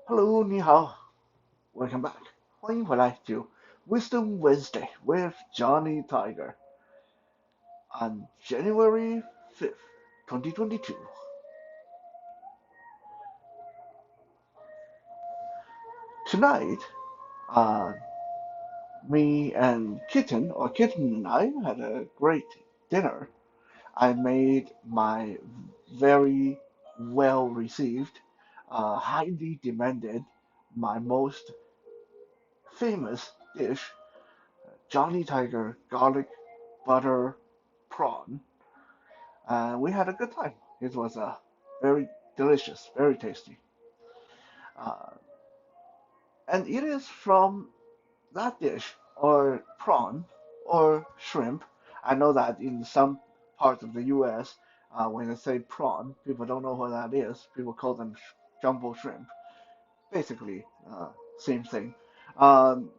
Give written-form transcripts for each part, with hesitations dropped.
Hello，你好，Welcome back，欢迎回来to Wisdom Wednesday with Johnny Tiger on January 5th, 2022. Tonight, uh, me and Kitten and I had a great dinner. I made my very well received, highly demanded, my most famous dish, Johnny Tiger garlic butter prawn. We had a good time. It was very delicious, very tasty. Uh, and it is from that dish, or prawn, or shrimp. I know that in some parts of the US, when they say prawn, people don't know what that is. People call them jumbo shrimp. Basically, same thing. Um,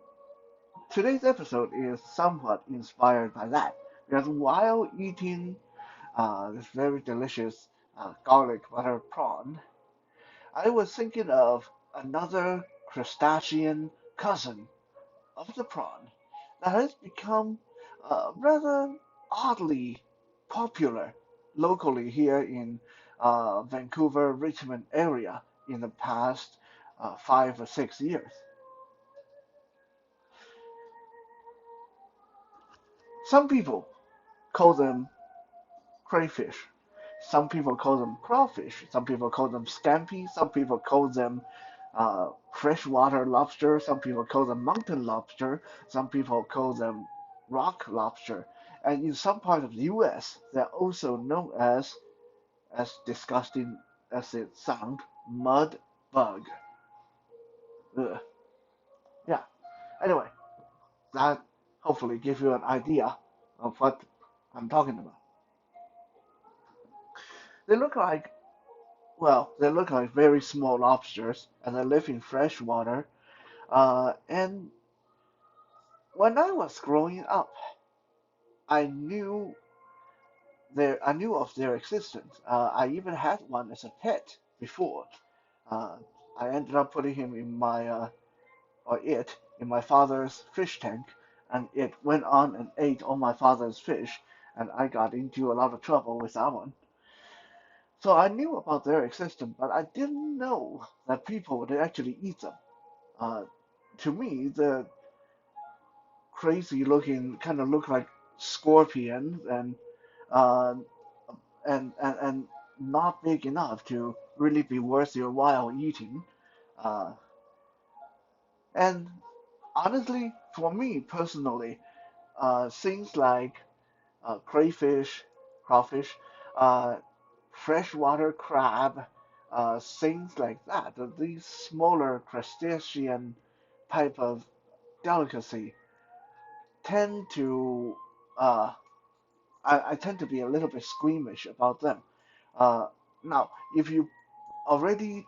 Today's episode is somewhat inspired by that, because while eating this very delicious garlic butter prawn, I was thinking of another crustacean cousin of the prawn that has become rather oddly popular locally here in Vancouver, Richmond area in the past 5 or 6 years. Some people call them crayfish. Some people call them crawfish. Some people call them scampi. Some people call them freshwater lobster. Some people call them mountain lobster. Some people call them rock lobster. And in some part of the U.S., they're also known as disgusting as it sounds, mud bug. Ugh. Yeah. Anyway, that hopefully gives you an idea of what I'm talking about. They look like they look like very small lobsters, and they live in fresh water. And when I was growing up, I knew I knew of their existence. I even had one as a pet before. Uh, I ended up putting him in or it, in my father's fish tank, and it went on and ate all my father's fish, and I got into a lot of trouble with that one. So I knew about their existence, but I didn't know that people would actually eat them. Uh, to me, the crazy looking kind of look like scorpions uh, and not big enough to really be worth your while eating. Uh, and honestly, for me personally, things like crayfish, crawfish, uh, freshwater crab, things like that, these smaller crustacean type of delicacy tend to uh, I tend to be a little bit squeamish about them. Uh, Now, if you already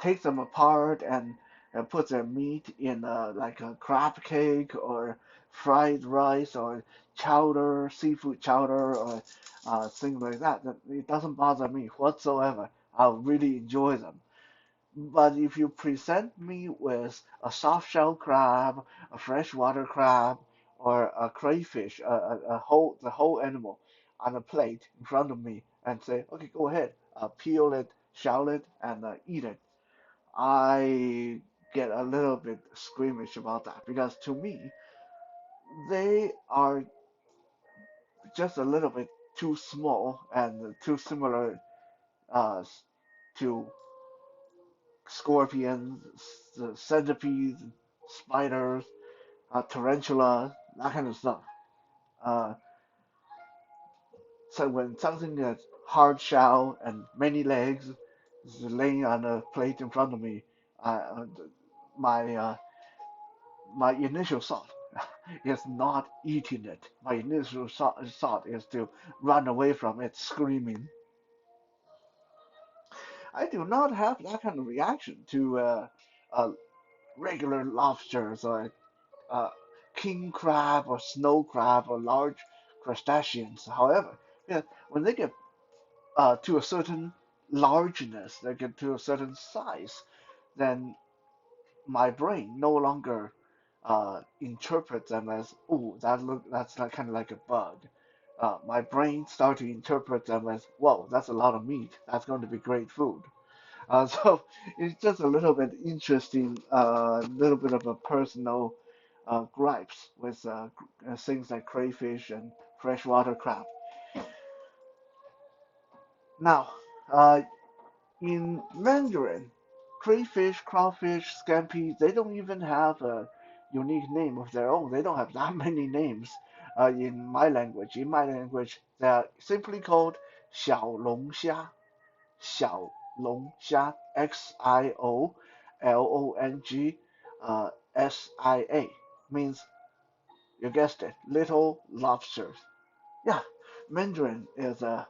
take them apart and put their meat in like a crab cake or fried rice or chowder, seafood chowder or things like that, then it doesn't bother me whatsoever. I'll really enjoy them. But if you present me with a soft shell crab, a freshwater crab, or a crayfish, the whole animal on a plate in front of me, and say, okay, go ahead, peel it, shell it, and eat it, I get a little bit squeamish about that because to me, they are just a little bit too small and too similar uh, to scorpions, centipedes, spiders, tarantulas, that kind of stuff. Uh, so when something that's hard shell and many legs is laying on a plate in front of me, uh, my my initial thought is not eating it. My initial thought is to run away from it screaming. I do not have that kind of reaction to uh, regular lobsters or uh, king crab or snow crab or large crustaceans. However, yeah, when they get to a certain largeness, they get to a certain size, then my brain no longer interprets them as, oh, that's like kind of like a bug. My brain start to interpret them as, whoa, that's a lot of meat. That's going to be great food. So it's just a little bit interesting, a little bit of a personal gripes with things like crayfish and freshwater crab. Now, uh, in Mandarin, crayfish, crawfish, scampi, they don't even have a unique name of their own. They don't have that many names in my language. In my language, they're simply called 小龙虾,小龙虾, Xiolong Sia, means, you guessed it, little lobsters. Yeah, Mandarin is a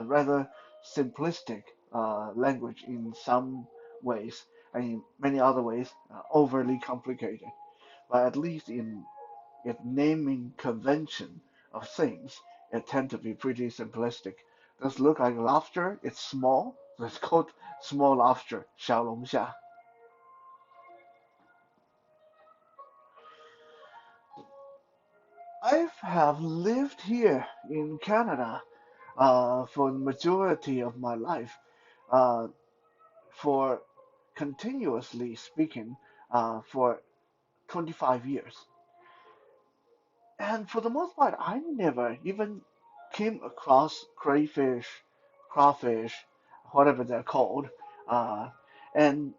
rather simplistic language in some ways, and in many other ways, overly complicated. But at least in its naming convention of things, it tends to be pretty simplistic. Does look like lobster? It's small, so it's called small lobster, 小龙虾. I have lived here in Canada for the majority of my life. Uh, for continuously speaking for 25 years. And for the most part, I never even came across crayfish, crawfish, whatever they're called. Uh, and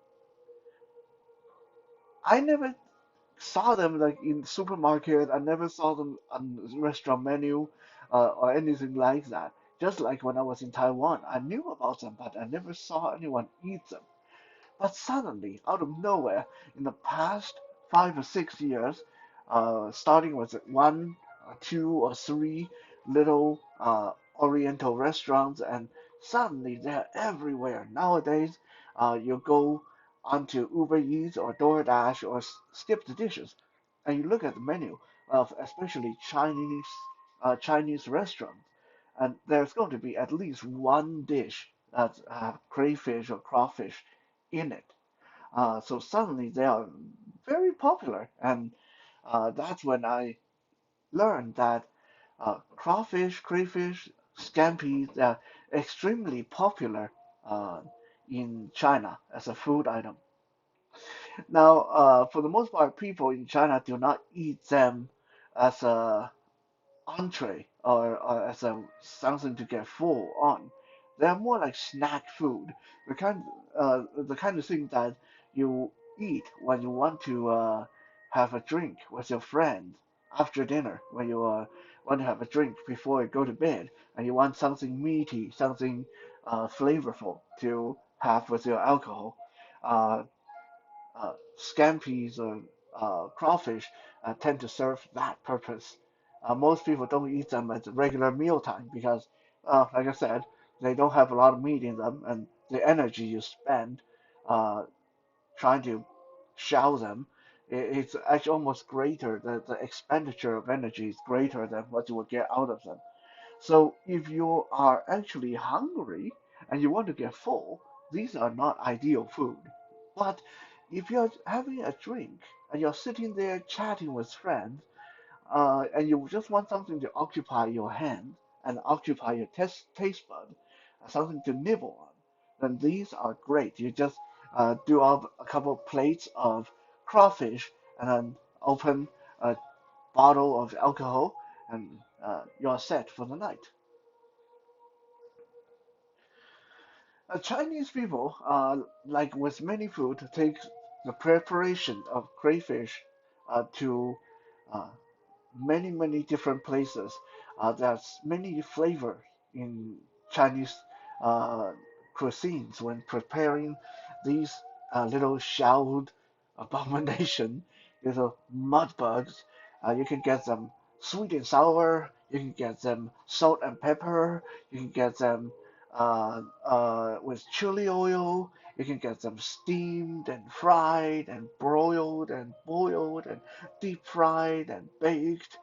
I never saw them like in supermarket. I never saw them on restaurant menu or anything like that. Just like when I was in Taiwan, I knew about them, but I never saw anyone eat them. But suddenly, out of nowhere, in the past 5 or 6 years, starting with one, two, or three little Oriental restaurants, and suddenly they're everywhere. Nowadays, you go onto Uber Eats or DoorDash or Skip the Dishes, and you look at the menu of especially Chinese restaurants, and there's going to be at least one dish that's crayfish or crawfish in it. So suddenly they are very popular, and that's when I learned that crawfish, crayfish, scampi, they're extremely popular uh, in China as a food item. Now, for the most part, people in China do not eat them as a entree or as a something to get full on. They're more like snack food, the kind of thing that you eat when you want to have a drink with your friend after dinner, when you want to have a drink before you go to bed, and you want something meaty, something flavorful to have with your alcohol. Uh, Scampi's or crawfish tend to serve that purpose. Most people don't eat them at regular mealtime because, like I said, they don't have a lot of meat in them, and the energy you spend uh, trying to shell them, it's actually almost greater. The expenditure of energy is greater than what you will get out of them. So if you are actually hungry and you want to get full, these are not ideal food. But if you're having a drink and you're sitting there chatting with friends, and you just want something to occupy your hand and occupy your taste bud, something to nibble on, then these are great. You just do up a couple of plates of crawfish and then open a bottle of alcohol, and you're set for the night. Chinese people, like with many food, take the preparation of crayfish to uh, many different places. There's many flavors in Chinese uh, cuisines when preparing these little shelled abomination, little mud bugs. You can get them sweet and sour. You can get them salt and pepper. You can get them with chili oil. You can get them steamed and fried and broiled and boiled and deep fried and baked.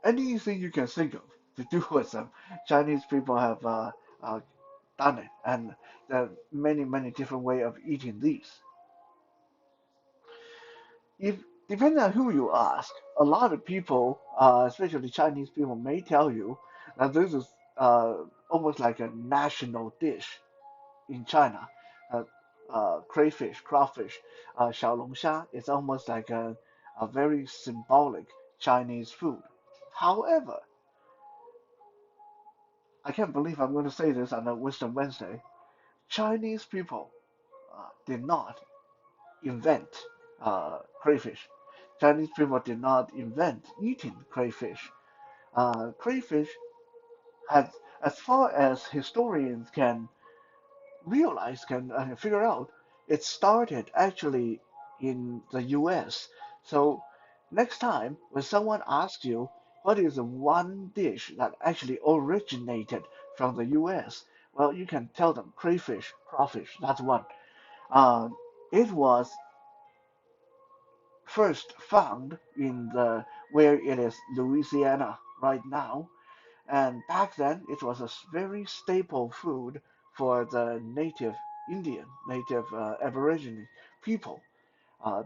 Anything you can think of to do with them. Chinese people have done it, and there are many different way of eating these. if depending on who you ask, a lot of people, especially Chinese people, may tell you that this is almost like a national dish in China. Uh, crayfish, crawfish, 小龙虾 is almost like a very symbolic Chinese food. However, I can't believe I'm going to say this on a Wisdom Wednesday. Chinese people did not invent crayfish. Chinese people did not invent eating crayfish. Crayfish has, as far as historians can realize, can figure out, it started actually in the US. So next time when someone asks you what is the one dish that actually originated from the US, well, you can tell them crayfish, crawfish. That's one. Uh, it was first found in the where it is Louisiana right now, and back then it was a very staple food for the native Indian, native Aborigine people.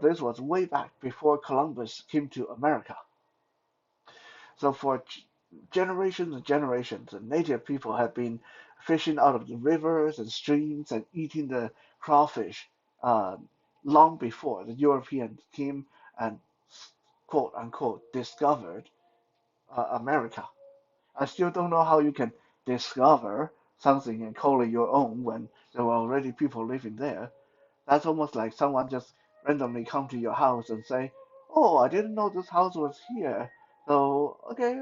This was way back before Columbus came to America. So for generations and generations, the native people have been fishing out of the rivers and streams and eating the crawfish uh, long before the Europeans came and quote unquote discovered America. I still don't know how you can discover something and call it your own when there were already people living there. That's almost like someone just randomly come to your house and say, "Oh, I didn't know this house was here. So, okay,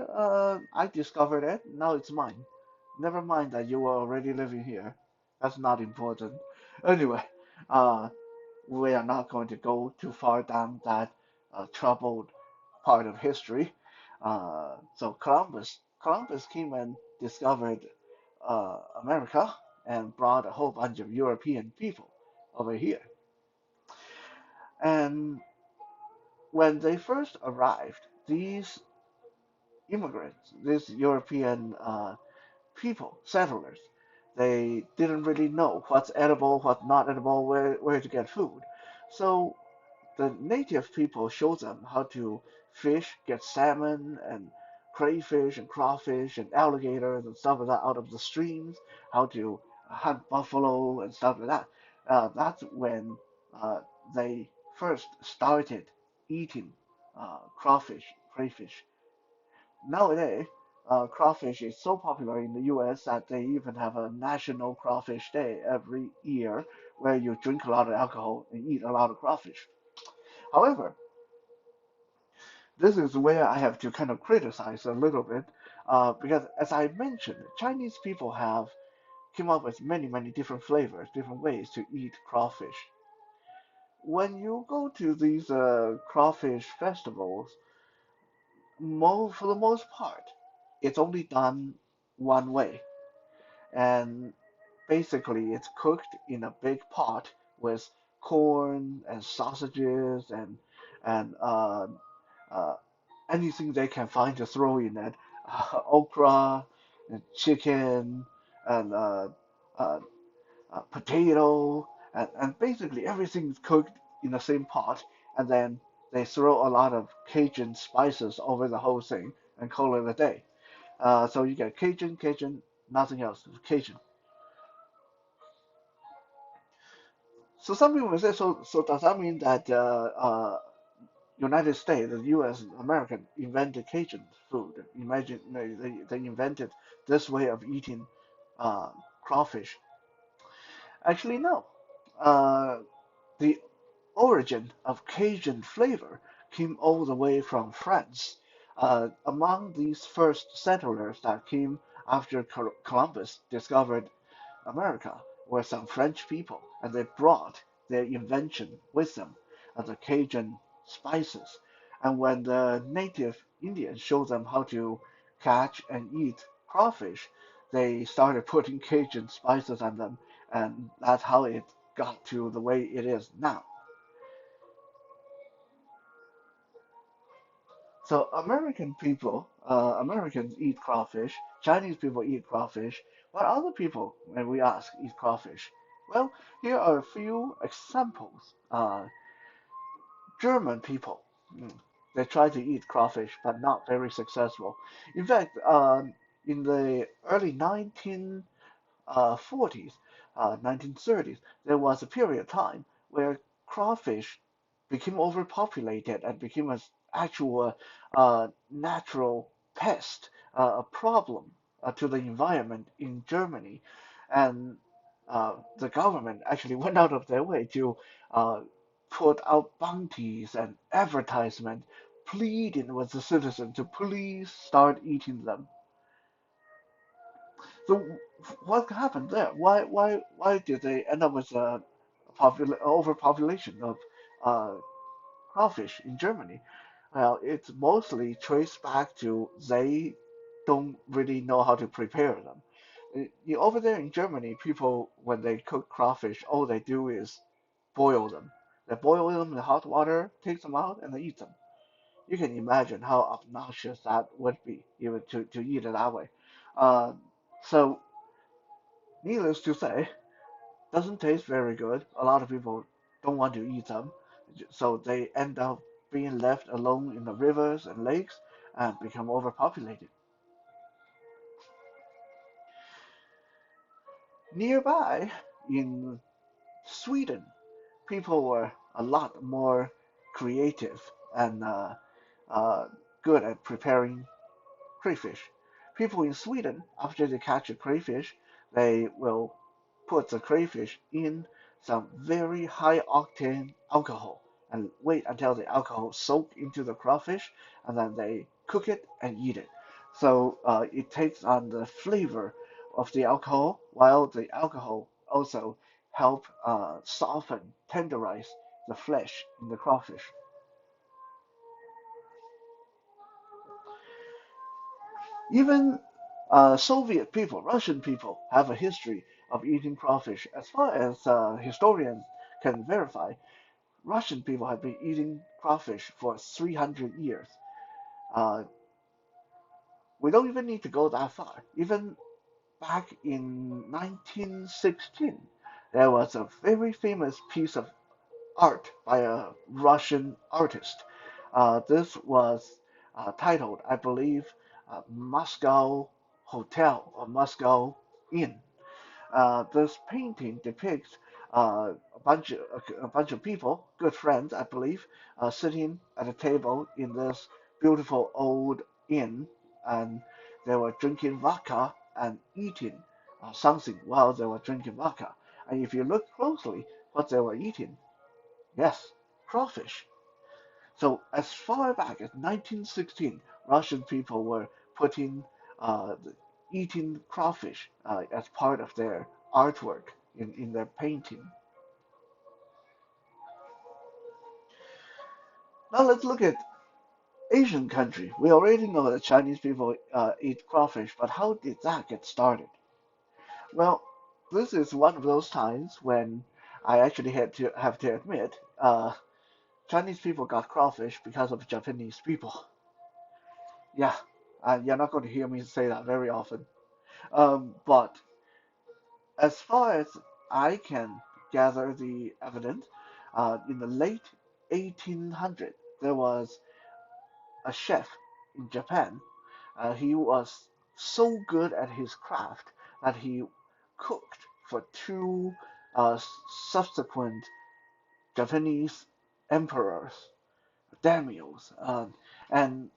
I discovered it. Now it's mine. Never mind that you were already living here. That's not important." Anyway, uh, we are not going to go too far down that troubled part of history. So Columbus came and discovered America and brought a whole bunch of European people over here. And when they first arrived, these immigrants, these European people, settlers, they didn't really know what's edible, what's not edible, where to get food. So the native people showed them how to fish, get salmon and crayfish and crawfish and alligators and stuff like that out of the streams, how to hunt buffalo and stuff like that. That's when uh, they first started eating crawfish, crayfish. Nowadays, crawfish is so popular in the US that they even have a national crawfish day every year where you drink a lot of alcohol and eat a lot of crawfish. However, this is where I have to kind of criticize a little bit, because as I mentioned, Chinese people have come up with many, many different flavors, different ways to eat crawfish. When you go to these crawfish festivals, for the most part, it's only done one way, and basically it's cooked in a big pot with corn and sausages and uh, anything they can find to throw in it. Okra and chicken and uh, potato and basically everything is cooked in the same pot, and then they throw a lot of Cajun spices over the whole thing and call it a day. So you get Cajun, nothing else, Cajun. So some people will say, so does that mean that United States, the U.S., American invented Cajun food? Imagine they invented this way of eating uh, crawfish. Actually, no. Uh, the origin of Cajun flavor came all the way from France. Among these first settlers that came after Columbus discovered America were some French people, and they brought their invention with them, the Cajun spices. And when the native Indians showed them how to catch and eat crawfish, they started putting Cajun spices on them, and that's how it got to the way it is now. So Americans eat crawfish. Chinese people eat crawfish. What other people, when we ask, eat crawfish? Well, here are a few examples. German people, mm, they try to eat crawfish, but not very successful. In fact, in the early 1940s, 1930s, there was a period of time where crawfish became overpopulated and became an actual natural pest, a problem to the environment in Germany. And the government actually went out of their way to uh, put out bounties and advertisement pleading with the citizens to please start eating them. So what happened there? Why did they end up with a overpopulation of uh, crawfish in Germany? Well, it's mostly traced back to they don't really know how to prepare them. Over there in Germany, people when they cook crawfish, all they do is boil them. They boil them in hot water, take them out, and they eat them. You can imagine how obnoxious that would be, even to eat it that way. Uh, so needless to say, doesn't taste very good. A lot of people don't want to eat them, so they end up being left alone in the rivers and lakes and become overpopulated. Nearby, in Sweden, people were a lot more creative and uh, good at preparing crayfish. People in Sweden, after they catch a crayfish, they will put the crayfish in some very high octane alcohol and wait until the alcohol soak into the crawfish, and then they cook it and eat it. So it takes on the flavor of the alcohol, while the alcohol also help soften, tenderize the flesh in the crawfish. Even Soviet people, Russian people, have a history of eating crawfish. As far as historians can verify, Russian people have been eating crawfish for 300 years. Uh, we don't even need to go that far. Even back in 1916, there was a very famous piece of art by a Russian artist. This was titled, I believe, Moscow Hotel or Moscow Inn. This painting depicts a bunch of people, good friends, I believe, sitting at a table in this beautiful old inn, and they were drinking vodka and eating something while they were drinking vodka. And if you look closely, what they were eating, yes, crawfish. So as far back as 1916, Russian people were putting uh, eating crawfish as part of their artwork in their painting. Now let's look at Asian country. We already know that Chinese people eat crawfish, but how did that get started? Well, this is one of those times when I actually had to have to admit Chinese people got crawfish because of Japanese people. Yeah, you're not going to hear me say that very often. But as far as I can gather the evidence, in the late 1800s, there was a chef in Japan. He was so good at his craft that he cooked for two uh, subsequent Japanese emperors, daimyos, and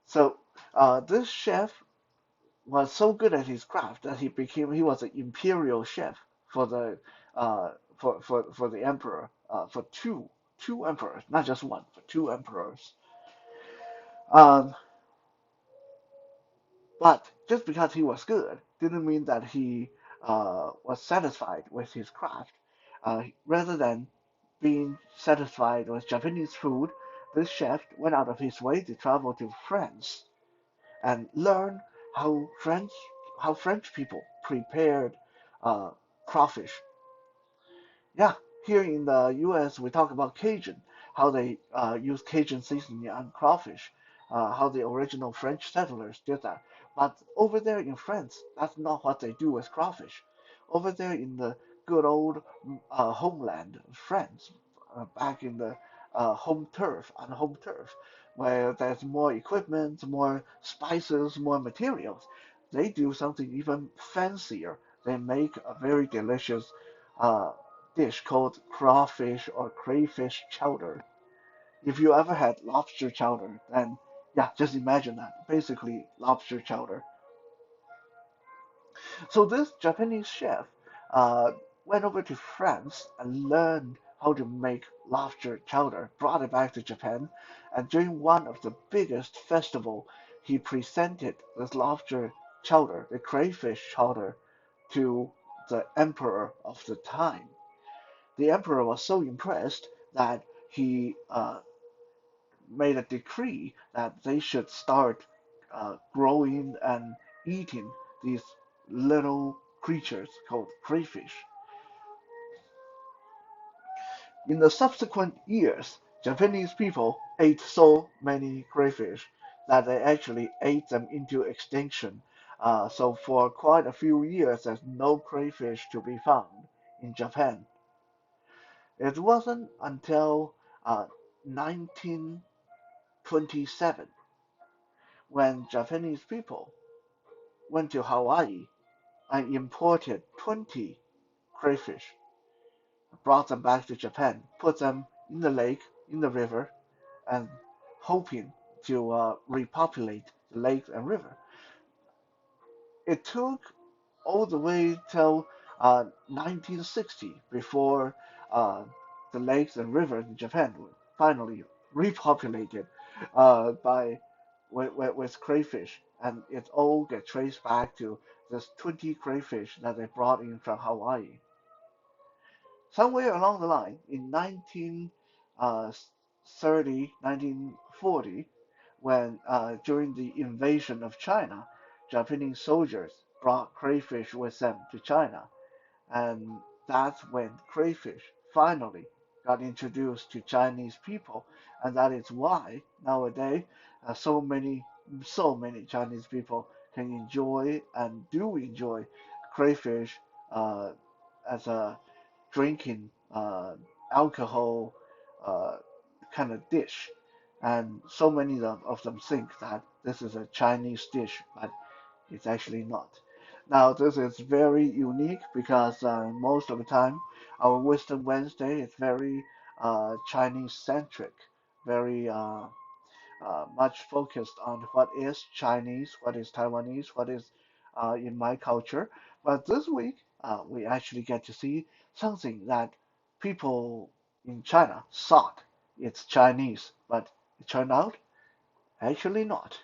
so this chef was so good at his craft that he was an imperial chef for the for the emperor for two emperors, not just one, for two emperors. Um, but just because he was good didn't mean that he was satisfied with his craft. Rather than being satisfied with Japanese food, this chef went out of his way to travel to France and learn how French how French people prepared uh, crawfish. Yeah, here in the U.S. we talk about Cajun, how they use Cajun seasoning on crawfish, how the original French settlers did that. But over there in France, that's not what they do with crawfish. Over there in the good old homeland, France, back in the home turf, where there's more equipment, more spices, more materials. They do something even fancier. They make a very delicious uh, dish called crawfish or crayfish chowder. If you ever had lobster chowder, then yeah, just imagine that. Basically, lobster chowder. So this Japanese chef uh, went over to France and learned how to make lobster chowder, brought it back to Japan, and during one of the biggest festival, he presented this lobster chowder, the crayfish chowder, to the emperor of the time. The emperor was so impressed that he made a decree that they should start growing and eating these little creatures called crayfish. In the subsequent years, Japanese people ate so many crayfish that they actually ate them into extinction. So for quite a few years, there's no crayfish to be found in Japan. It wasn't until 1927 when Japanese people went to Hawaii and imported 20 crayfish, brought them back to Japan, put them in the lake, in the river, and hoping to repopulate the lake and river. It took all the way till 1960 before uh, the lakes and rivers in Japan were finally repopulated by with crayfish, and it all gets traced back to this 20 crayfish that they brought in from Hawaii. Somewhere along the line, in 1930, 1940, when during the invasion of China, Japanese soldiers brought crayfish with them to China, and that's when crayfish finally got introduced to Chinese people, and that is why nowadays so many Chinese people can enjoy and do enjoy crayfish uh, as a drinking alcohol uh, kind of dish. And so many of them think that this is a Chinese dish, but it's actually not. Now, this is very unique because most of the time our Wisdom Wednesday is very Chinese centric, very much focused on what is Chinese, what is Taiwanese, what is in my culture. But this week, we actually get to see something that people in China thought it's Chinese, but it turned out actually not.